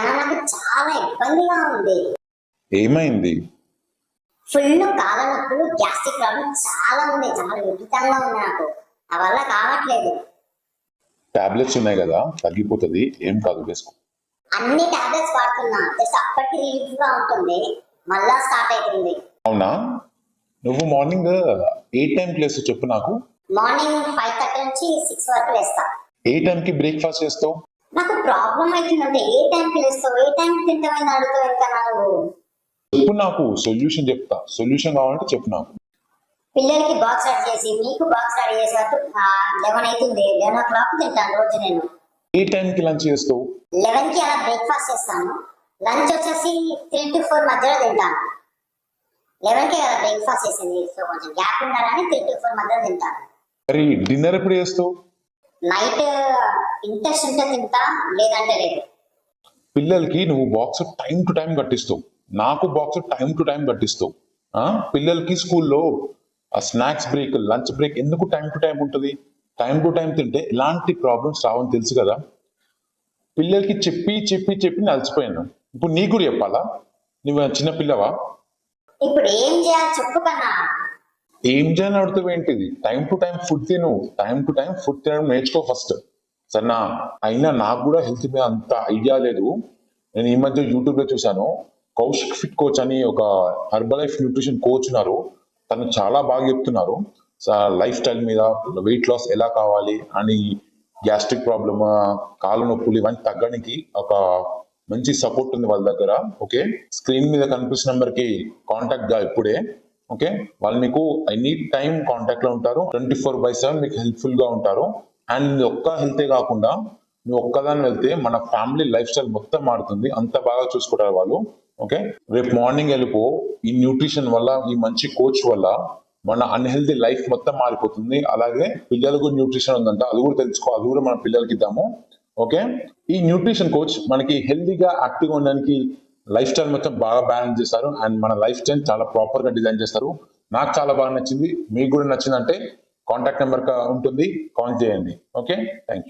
నాకు చాలా ఇబ్బందిగా ఉంది. ఏమైంది? ఫుల్ కాళ్ళ నొప్పులు, గ్యాస్ట్రిక్ ప్రాబ్లం చాలా ఉంది. చాలా విపరీతంగా ఉంది నాకు. నా వల్ల కావట్లేదు. టాబ్లెట్స్ ఉన్నాయి కదా, తగ్గిపోతుంది, ఏం కాదు, వేసుకో. అన్ని టాబ్లెట్స్ వాడుతున్నా, జస్ట్ అప్పటికి రిలీఫ్ గా ఉంటుంది, మళ్ళా స్టార్ట్ అవుతుంది. అవునా? నువ్వు మార్నింగ్ ఏ టైంకి లేస్తావు చెప్పు నాకు. మార్నింగ్ 5:30 నుంచి 6 వరకు లేస్తా. ఏ టైంకి బ్రేక్ఫాస్ట్ చేస్తావు? నాకు ప్రాబ్లం అవుతుందంటే ఏ టైంకి లేస్తావు, ఏ టైంకి తింటామని అడుగుతావు. ఇంకా నాకు చెప్పు, నాకు సొల్యూషన్ చెప్తా. సొల్యూషన్ కావాలంటే చెప్పు నాకు. పిల్లలకి బాక్స్ రెడీ చేసి, మీకు బాక్స్ రెడీ చేసే వరకు 11 అవుతుంది. 11 o'clock తింటాను రోజు నేను. ఏ టైంకి లంచ్ చేస్తావు? 11కి అలా బ్రేక్ఫాస్ట్ చేస్తాను. లంచ్ వచ్చేసి 3 to 4 మధ్యలో తింటాను. 11కి కదా బ్రేక్ఫాస్ట్ చేసింది, సో కొంచెం గ్యాప్ ఉండాలని 3 to 4 మధ్యలో తింటాను. మరి డిన్నర్ ఎప్పుడు చేస్తావు? నైట్ ఇంట్రెస్ట్ ఉంటే తింటా, లేదంటే లేదు. పిల్లలకి నువ్వు బాక్స్ టైం టు టైం కట్టిస్తావు, నాకు బాక్స్ టైం టు టైం కట్టిస్తావు. పిల్లలకి స్కూల్లో స్నాక్స్ బ్రేక్, లంచ్ బ్రేక్ ఎందుకు టైం టు టైం ఉంటుంది? టైం టు టైం తింటే ఎలాంటి ప్రాబ్లమ్స్ రావని తెలుసు కదా. పిల్లలకి చెప్పి చెప్పి చెప్పి నలిచిపోయాను. ఇప్పుడు నీకు కూడా చెప్పాలా? నువ్వు చిన్న పిల్లవా? ఇప్పుడు ఏం చేయాలి చెప్పు కన్నా. ఏం చేయాలని అడుగుతావు ఏంటిది? టైం టు టైం ఫుడ్ తిను, టైం టు టైం ఫుడ్ తినడం నేర్చుకో ఫస్ట్, సరేనా? అయినా నాకు కూడా హెల్త్ మీద అంత ఐడియా లేదు. నేను ఈ మధ్య యూట్యూబ్ లో చూశాను, కౌశిక్ ఫిట్ కోచ్ అని ఒక హెర్బలైఫ్ న్యూట్రిషన్ కోచ్ ఉన్నారు. తను చాలా బాగా చెప్తున్నారు లైఫ్ స్టైల్ మీద, వెయిట్ లాస్ ఎలా కావాలి అని, గ్యాస్ట్రిక్ ప్రాబ్లమ్, కాళ్ళ నొప్పులు ఇవన్నీ తగ్గడానికి ఒక మంచి సపోర్ట్ ఉంది వాళ్ళ దగ్గర. ఓకే, స్క్రీన్ మీద కనిపిస్తున్న నెంబర్ కి కాంటాక్ట్ గా ఇప్పుడే. ఓకే, వాళ్ళు మీకు ఎనీ టైం కాంటాక్ట్ లో ఉంటారు, 24/7 మీకు హెల్ప్ఫుల్ గా ఉంటారు. అండ్ ఒక్క హెల్తే కాకుండా నువ్వు ఒక్కదాన్ని వెళ్తే మన ఫ్యామిలీ లైఫ్ స్టైల్ మొత్తం మారుతుంది, అంత బాగా చూసుకుంటారు వాళ్ళు. ఓకే, రేపు మార్నింగ్ వెళ్ళిపో. ఈ న్యూట్రిషన్ వల్ల, ఈ మంచి కోచ్ వల్ల మన అన్హెల్దీ లైఫ్ మొత్తం మారిపోతుంది. అలాగే పిల్లలకు న్యూట్రిషన్ ఉందంట, అది కూడా తెలుసుకో, అది కూడా మన పిల్లలకి ఇద్దాము. ఓకే, ఈ న్యూట్రిషన్ కోచ్ మనకి హెల్దీగా యాక్టివ్గా ఉండడానికి లైఫ్ స్టైల్ మొత్తం బాగా బ్యాలెన్స్ చేస్తారు. అండ్ మన లైఫ్ స్టైల్ చాలా ప్రాపర్ గా డిజైన్ చేస్తారు. నాకు చాలా బాగా నచ్చింది. మీకు కూడా నచ్చిందంటే కాంటాక్ట్ నెంబర్ ఉంటుంది, కాల్ చేయండి. Okay, thank you.